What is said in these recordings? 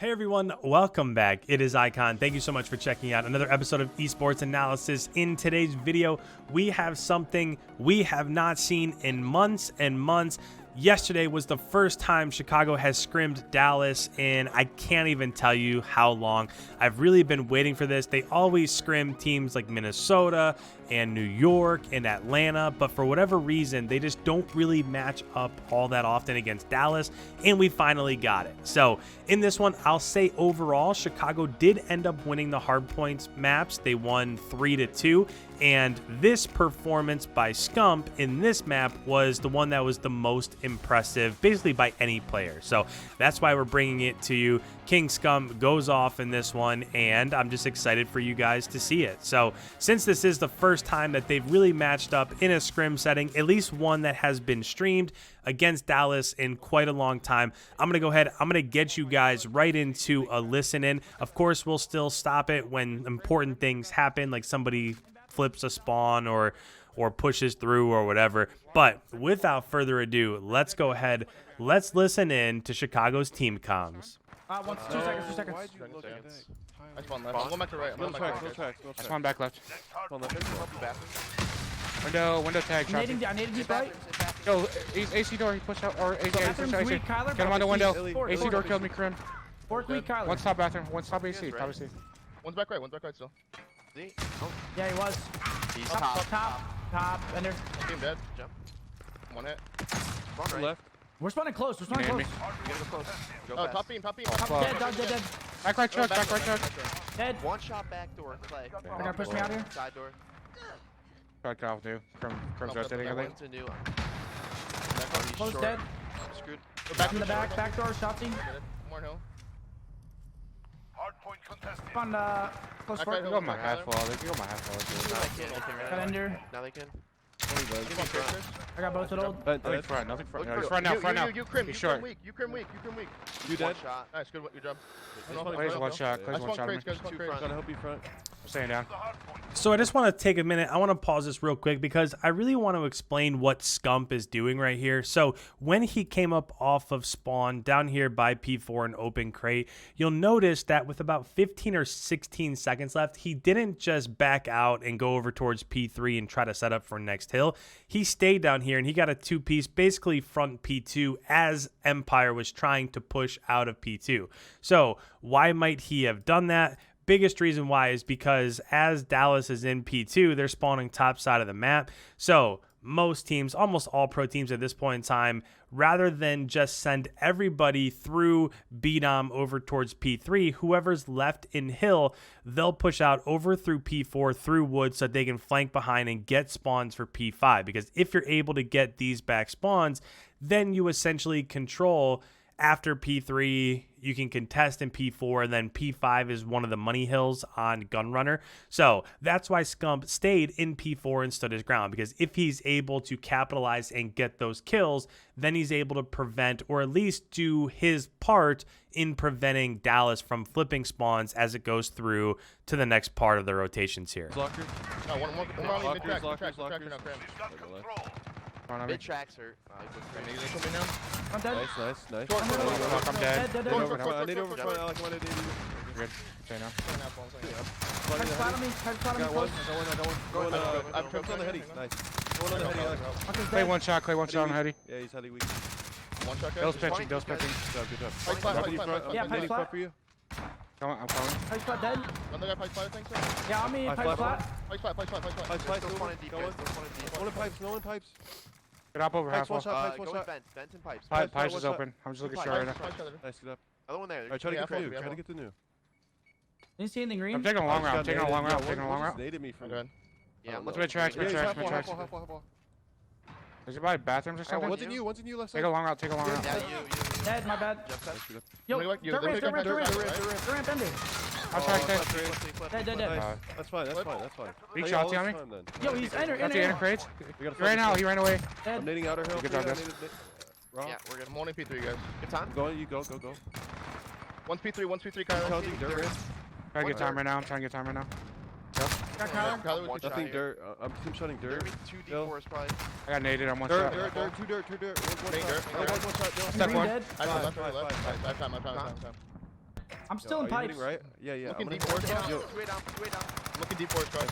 Hey everyone, welcome back. It is Icon. Thank you so much for checking out another episode of Esports Analysis. In today's video, we have something we have not seen in months and months. Yesterday was the first time Chicago has scrimmed Dallas, and I can't even tell you how long. I've really been waiting for this. They always scrim teams like Minnesota and New York and Atlanta, but for whatever reason, they just don't really match up all that often against Dallas, and we finally got it. So in this one, I'll say overall, Chicago did end up winning the Hardpoint maps. They won 3-2. And this performance by SCUMP in this map was the one that was the most impressive, basically by any player. So that's why we're bringing it to you. King SCUMP goes off in this one, and I'm just excited for you guys to see it. So since this is the first time that they've really matched up in a scrim setting, at least one that has been streamed against Dallas in quite a long time, I'm going to go ahead, I'm going to get you guys right into a listen in. Of course, we'll still stop it when important things happen, like somebody flips a spawn or pushes through or whatever. But without further ado, let's go ahead. Let's listen in to Chicago's team comms. 2 seconds. I spawned left. I'm going back to right. I spawned back left. Window tag. I needed deep right. Yo, AC door, he pushed out, or AC, Bathroom's AC. weak, Kyler. Get him on the window. Fourth. AC door killed me, Scrim. Fourth weak, Kyler. One stop bathroom, one stop AC, top AC. One's back right still. Yeah, he was. He's Top. Ender. Team dead. Jump. One hit. Right. Left. We're spawning close. Go top beam. Dead. Back right truck. Dead. One shot back door, Clay. They're gonna push me out here. Side door. Back off, dude. Crim's rotating, I think. One's a new. Close dead. Screwed. Back in the back door. Shotty. More hill. Hardpoint contested. On close Back door. right You hill. got my half wall, they got my half wall. Now they can. Got Ender. Now they can. I got both old. Nothing front. No, he's front now. You crim. He's You short. crim weak. You dead? Shot. Nice. Good job. Plays one shot. I spawned on me. crates. Two front. I'm staying down. So I just want to take a minute. I want to pause this real quick because I really want to explain what SCUMP is doing right here. So when he came up off of spawn down here by P4 and open crate, you'll notice that with about 15 or 16 seconds left, he didn't just back out and go over towards P3 and try to set up for next hill. He stayed down here and he got a two-piece, basically front P2 as Empire was trying to push out of P2. So why might he have done that? Biggest reason why is because as Dallas is in P2, they're spawning top side of the map. So most teams, almost all pro teams at this point in time, rather than just send everybody through B-Dom over towards P3, whoever's left in hill, they'll push out over through P4 through wood so that they can flank behind and get spawns for P5. Because if you're able to get these back spawns, then you essentially control. After P3, you can contest in P4, and then P5 is one of the money hills on Gunrunner. So that's why SCUMP stayed in P4 and stood his ground, because if he's able to capitalize and get those kills, then he's able to prevent, or at least do his part in preventing Dallas from flipping spawns as it goes through to the next part of the rotations here. Locker. No, one more mid-track. Mid tracks hurt. I'm dead. Nice. I'm dead. I need over front, Alec. Good. Stay now. Try to spot on me. Close. I'm on the heady. Nice. Hunter's Clay dead. one shot on heady. Yeah, he's heady weak. One shot. Bill's pitching. Good job. Yeah, pipe flat. For you. I'm coming. Pipe flat dead. Another guy pipe flat, I think so. Yeah, on me. Pipe flat. Pipe flat. Pipes, Still spawning deep. no one pipes. Get up over half Pipes, one wall. shot, Go one with shot. vents and pipes. Pipes is open. I'm just looking short right now. Nice, get up. Other one there. Alright, try to Yeah, get the new. yeah. Try to get the new. Didn't see anything green. I'm taking a long route. Naded route. Naded me from. Good. Yeah, I'm What's looking. mid tracks? Half wall. Is it by bathrooms or something? One's in you left Take side. a long route. Yeah, you. Dead, my bad. Jump cut. Yo, Somebody dirt ramp, ending. I'm trying to Dead. Nice. That's fine. Big Play shot all to the me. time then. Yo, he's enter. Got the inner crates. We gotta He ran out. He ran away. I'm Dead. nading outer hill. Good job, guys. Raw. Yeah, we're good. I'm only P3, guys. Good time. I'm going. You go. One's P3, Kyler. Challenging dirt ramp. Trying to get time right now. Got Kyler. Kyler One with shot Nothing here. dirt. I'm team shutting dirt. Two Bill. D4s probably. I got naded on one Dirt. shot. Two dirt. One Main shot. dirt. One shot. Step Green one. dead. I have Five. time. I'm still Are in you pipes. hitting right? Yeah, yeah. Looking I'm deep hitting forward. forward. Way down, way down. Looking deep forward, guys.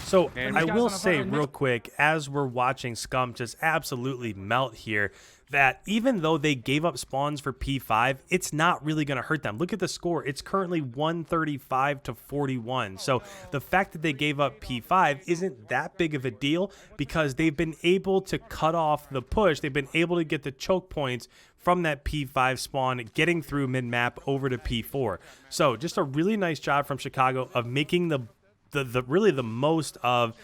So And I these guys will on the say front end, real quick, as we're watching Scum just absolutely melt here, that even though they gave up spawns for P5, it's not really going to hurt them. Look at the score. It's currently 135 to 41. So the fact that they gave up P5 isn't that big of a deal because they've been able to cut off the push. They've been able to get the choke points from that P5 spawn, getting through mid-map over to P4. So just a really nice job from Chicago of making the really the most of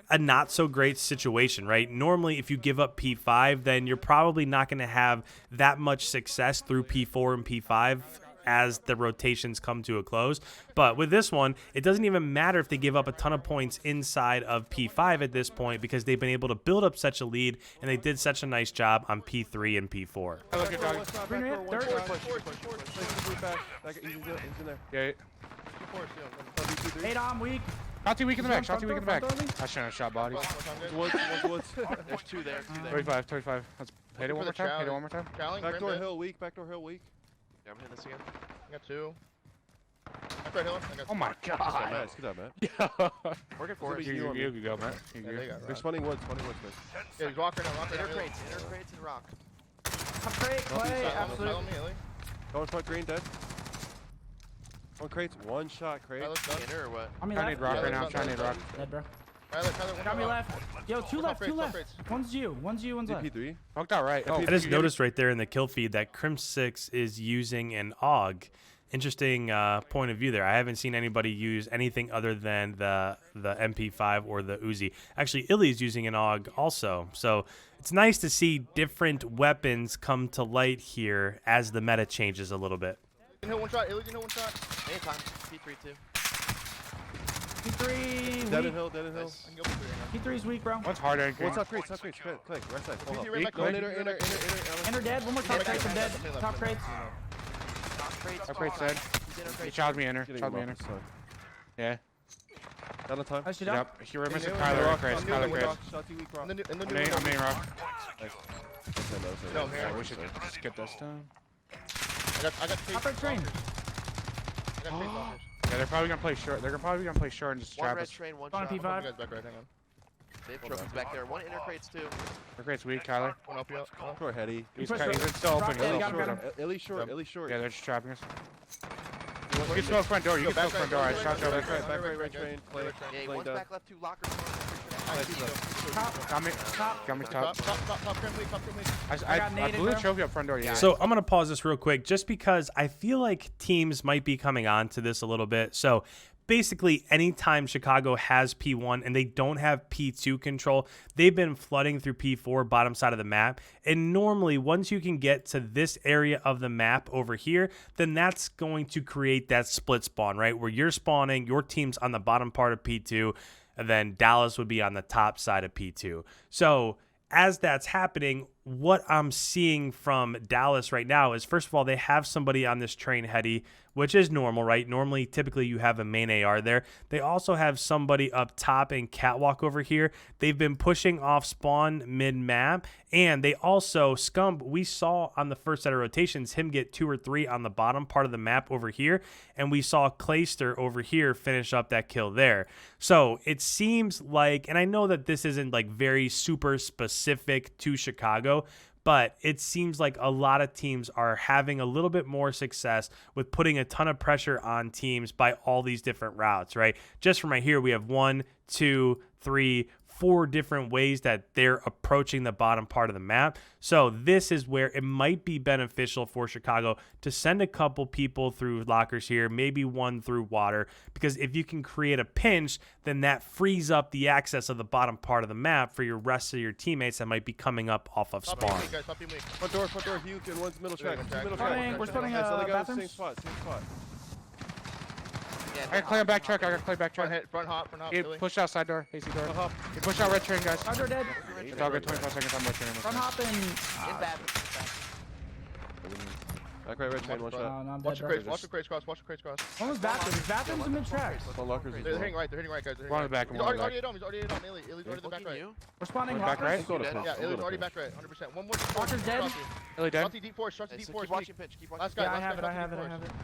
a not so great situation, right? Normally, if you give up P5, then you're probably not going to have that much success through P4 and P5 as the rotations come to a close. But with this one, it doesn't even matter if they give up a ton of points inside of P5 at this point because they've been able to build up such a lead and they did such a nice job on P3 and P4. I look at dog. Green ramp, third. He's in there. Yeah. Eight on, weak. Shot too weak in the back. Front Shot too weak in the back. door, front door, I shouldn't have shot body. Woods. There's two there, two there. 35, 35. Let's hit it one more time. Hit it one more time. Challenge, Backdoor Grim hill weak. Backdoor hill weak. Yeah, I'm hitting this again. I got two. Backdoor hill. I got Oh my Good god. job, Matt. Good job, Matt. Yeah. Working for it. You go, man. Yeah, they got They're rock. spawning woods. Man. Yeah, he's walking now. Inner crates and rock. Top crate, Clay, absolute. Silent me, Ellie. Going front green, dead. One crates, one shot crate. Tyler's done. Inner or what? On me Trying to need left. rock right now. I'm trying to need rock. Dead, bro. Tyler, one Got me more. left. Yo, two left, two Top left. crates. One's you, one's left. DP3. Fucked out right. Oh, I just noticed right there in the kill feed that Crim6 is using an AUG. Interesting point of view there. I haven't seen anybody use anything other than the MP5 or the Uzi. Actually, Illy's using an AUG also. So it's nice to see different weapons come to light here as the meta changes a little bit. You can hit one shot. Ellie can hit one shot. Anytime. P3 too. P3 Dead in weak. hill, dead in hill. Nice. I can go for three now. P3's weak, bro. One's harder than green. What's up, crates? Click, right side. Full PC help. right back. Going Inner, inner. Enter dead. One more top Back, crates. I'm dead. back, back, Top back. crates. Top crates. Top crate's dead. He's inner He crates. challenged me inner. Getting Challenged me him inner. up, sorry. Yeah. Down on time. I should up. Yep. He were missing Yeah, Kyler rock, and Chris. I'm Kyler doing Chris. rock. Shot too weak, rock. In the new I'm main rock. No, Yeah, here. we should just get this done. I got Top right train. I got trade boxers. Yeah, they're probably gonna play short. They're probably gonna play short and just One trap red us. train, one On a shot. You P5. guys back right, hang on. They have trophies back there. One inner crates too. Their crate's weak, Kyler. One up you up. Oh. Short heady. He's push he's still rock. open. Yeah, He's got him, short. got him. Illy short, Illy short. Yeah, they're just trapping us. You Where can is smoke it? front door. You Yo, can smoke back front door. I right, shot you. back Back right, right, train. Play. Yeah, Playing one's down. back left, two lockers. I see you. Top. Got me. Top. Got me Top, top. top, top, top, Grim lead, top, Grim lead. I got I naded, blew the bro. trophy up front door. Yeah. So I'm going to pause this real quick just because I feel like teams might be coming on to this a little bit. So basically, anytime Chicago has P1 and they don't have P2 control, they've been flooding through P4, bottom side of the map. And normally, once you can get to this area of the map over here, then that's going to create that split spawn, right? Where you're spawning, your team's on the bottom part of P2, and then Dallas would be on the top side of P2. So as that's happening, what I'm seeing from Dallas right now is, first of all, they have somebody on this train heady, which is normal, right? Normally, typically, you have a main AR there. They also have somebody up top in catwalk over here. They've been pushing off spawn mid-map, and they also, Scump, we saw on the first set of rotations, him get 2 or 3 on the bottom part of the map over here, and we saw Clayster over here finish up that kill there. So it seems like, and I know that this isn't like very super specific to Chicago, but it seems like a lot of teams are having a little bit more success with putting a ton of pressure on teams by all these different routes, right? Just from right here, we have 1, 2, 3, 4 different ways that they're approaching the bottom part of the map. So this is where it might be beneficial for Chicago to send a couple people through lockers here, maybe one through water, because if you can create a pinch, then that frees up the access of the bottom part of the map for your rest of your teammates that might be coming up off of Top spawn. team weak, guys, top team weak. Front door, Hugh, and one's middle track. Two middle Spawning, track. we're spawning, Nice, other guys, bathrooms. same spot. Yeah, I got Clay on back track. I got Clay back Front track. hit, front hop, He Billy. pushed out side door. AC door. Hop. He pushed out red train, guys. Side door dead. It's all good. 25 seconds. I'm red train. Front hop and. in bathroom. Back right, red train, one shot. No, I'm Watch dead, the bro. crates, watch the crates cross, watch the crates cross. One was bathrooms. Bathrooms and mid tracks. One lockers as They're well. hitting right, guys. They're hitting One in the back and He's one in already the back. he's already hit on. Illy's already the back right. You? We're spawning One back lockers. right? Go to Yeah, pinch, Yeah, go Illy's to already pinch. back right, 100%. One more. Walker's dead. Illy dead. Shotty deep force, shotty deep So force. keep watching pitch. Keep watching. Last guy, Yeah, I last have it. guy, I have it. shotty I have deep it.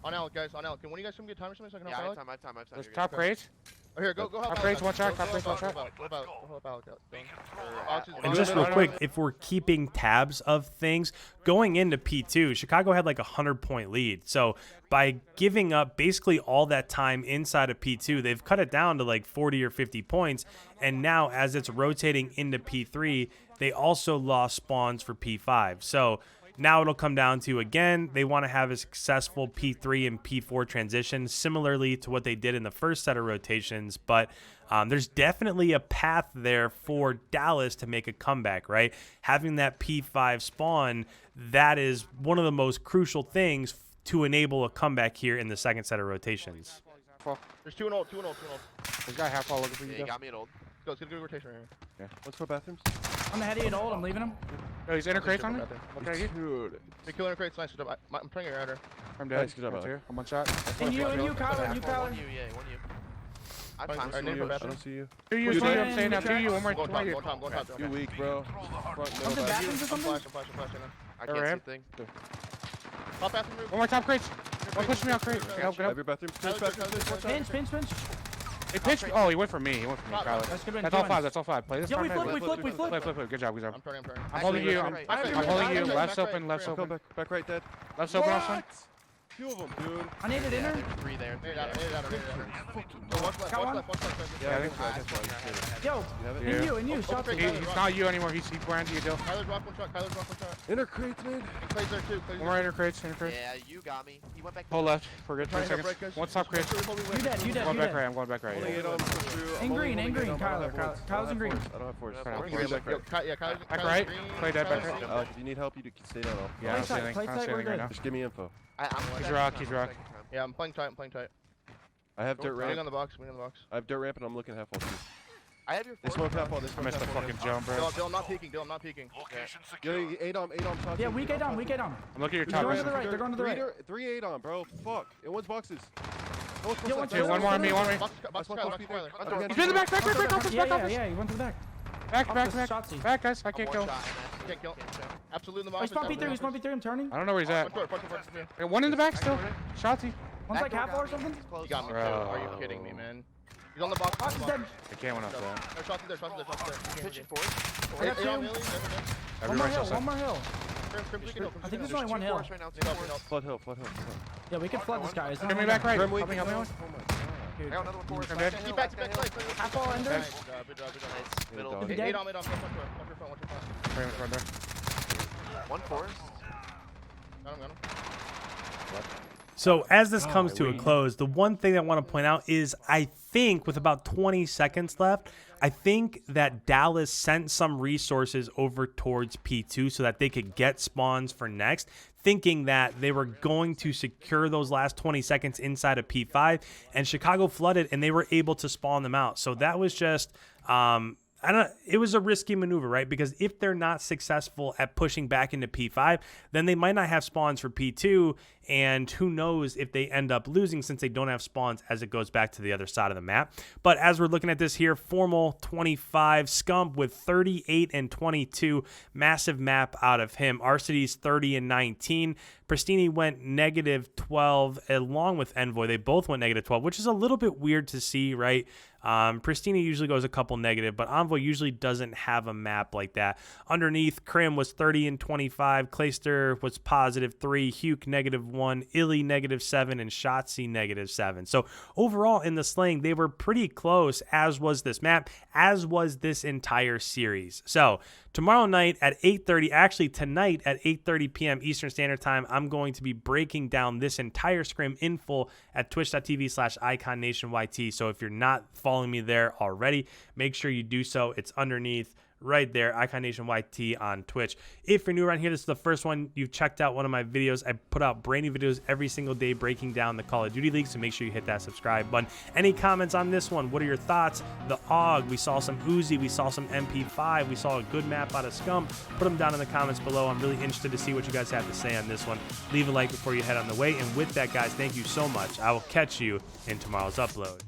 On L, guys. On L. Can one of you guys come get time or something so I can Yeah, I help have out? time. There's You're top good. crates. Oh, here, go help Top out. crates, guys. one shot, Go top crates, help one out, shot. go help out. And just real quick, if we're keeping tabs of things, going into P2, Chicago had like a 100-point lead. So by giving up basically all that time inside of P2, they've cut it down to like 40 or 50 points. And now as it's rotating into P3, they also lost spawns for P5. So now it'll come down to, again, they want to have a successful P3 and P4 transition, similarly to what they did in the first set of rotations. But there's definitely a path there for Dallas to make a comeback, right? Having that P5 spawn, that is one of the most crucial things to enable a comeback here in the second set of rotations. There's 2 and old. There's got half wall looking for you. Yeah, you Guys. got me at old. Let's get a good rotation right here. Let's go bathrooms. On the head of old, I'm leaving him. Oh, he's inner crates on me. Bathroom. Okay, you. Dude. Hey, killing crates, nice. I'm praying your router. I'm dead. Nice, good job, Right Alec. here. I'm one shot. And you, Kyler, you, One Kyler. you, yeah, one you. I have Fine, time. alright, name I for don't bathroom. see you. Two you, Who's two you. in I'm saying now. Two you. One more. Go One more. top. You weak, bro. Front One's middle in bathroom. bathrooms or I'm something? flashing. I They're can't see a ramp. thing. Top bathroom roof. One more top crates. One push me out crate. Get help, get Have help. your bathroom. Kyler, Bathroom. Pinch. Hey, pitch. Oh, he went for me. Kyler. That's good. That's all five. That's all five. Play this. Yo, we front flip. mid. Flip. Good job. I'm turning. I'm holding you. I'm holding you. Left's open. Left's Come open. back right, dead. Left's open also. 2 of them, dude. I need it in Yeah, her. there's 3 there. Need it out. Watch left. Got one. Yeah, I think Left. Yo, You have it? Yeah. and you. Shots. Okay. He's not you anymore. He's brand you, Dill. Kyler's rock one shot. Inner crates, man. And Clay's there too. One more inner crates. Yeah, you got me. He went back. Pull left. We're good. 10 Trying to seconds. break, guys. One top crate. You dead. I'm going back right. I'm going back right. Only Yeah. 8 on push through. In green, Kyler. Kyle's in green. I don't have force. Right, Kyler's back right. Yeah, Kyler's Back right. green. Play dead back Kyler's right. green. Alec, if you need help, you can stay down. Yeah, I don't see Play anything. tight, I don't see we're anything right now. Just give me info. I'm He's rock, he's rock. Yeah, I'm playing tight. I have dirt Waiting ramp. on the box. I have dirt ramp and I'm looking half wall too. I have your They smoke half wall. They I smoke missed the half wall. fucking jump, bro. Dill, I'm not peeking. Yo, 8 on top. Yeah, we get on. I'm looking at your They're top going right. to the right. They're going to the right. 3 8 on, bro. Fuck. It one's boxes. No one's Yeah, boxes. Two, one more on me, one on me. Box Last one, Kyler. Kyler. He's in the back, back, Yeah, office. he went to the back. Back, Office, Shotsy. back, guys. I can't kill. Can't kill. Absolute in the Oh, box. he's spawn P3, I'm turning. I don't know where he's at. Front. Hey, one in the back still. Shotty. One's like half or something. You got me, too. Bro. Are you kidding me, man? He's on the box. Box is dead. I can't win off that. There's shots there. Pitching forward. I got two. Every One more right hill, side. one more hill. I think there's only one hill. Right now, Flood hill. Yeah, we can flood this guy. It's not Give me one back hill. right. Grim Help weak. me, help me. I got another one forward. I'm dead. Keep back. Half wall ender. Nice. Good job. Nice. Middle. Good He Eight dead. on. Watch your front. Frame it, front there. One forest. Got him. So as this comes to a close, the one thing I want to point out is I think with about 20 seconds left, I think that Dallas sent some resources over towards P2 so that they could get spawns for next, thinking that they were going to secure those last 20 seconds inside of P5, and Chicago flooded and they were able to spawn them out. So that was just it was a risky maneuver, right? Because if they're not successful at pushing back into P5, then they might not have spawns for P2, and who knows if they end up losing since they don't have spawns as it goes back to the other side of the map. But as we're looking at this here, Formal 25, Scump with 38 and 22, massive map out of him. Arcity's 30 and 19. Pristini went -12 along with Envoy. They both went -12, which is a little bit weird to see, right? Pristini usually goes a couple negative, but Envoy usually doesn't have a map like that. Underneath, Scrim was 30 and 25. Clayster was +3. Huke -1. Illy -7. And Shotzi -7. So overall in the slaying, they were pretty close, as was this map, as was this entire series. So tomorrow night at 8:30, actually tonight at 8:30 p.m. Eastern Standard Time, I'm going to be breaking down this entire scrim in full at twitch.tv/IconNationYT. So if you're not following me there already, make sure you do so. It's underneath right there, IconNationYT on Twitch. If you're new around here, this is the first one you've checked out one of my videos. I put out brand new videos every single day breaking down the Call of Duty League, so make sure you hit that subscribe button. Any comments on this one? What are your thoughts? The AUG, we saw some Uzi, we saw some MP5, we saw a good map out of Scum. Put them down in the comments below. I'm really interested to see what you guys have to say on this one. Leave a like before you head on the way. And with that, guys, thank you so much. I will catch you in tomorrow's upload.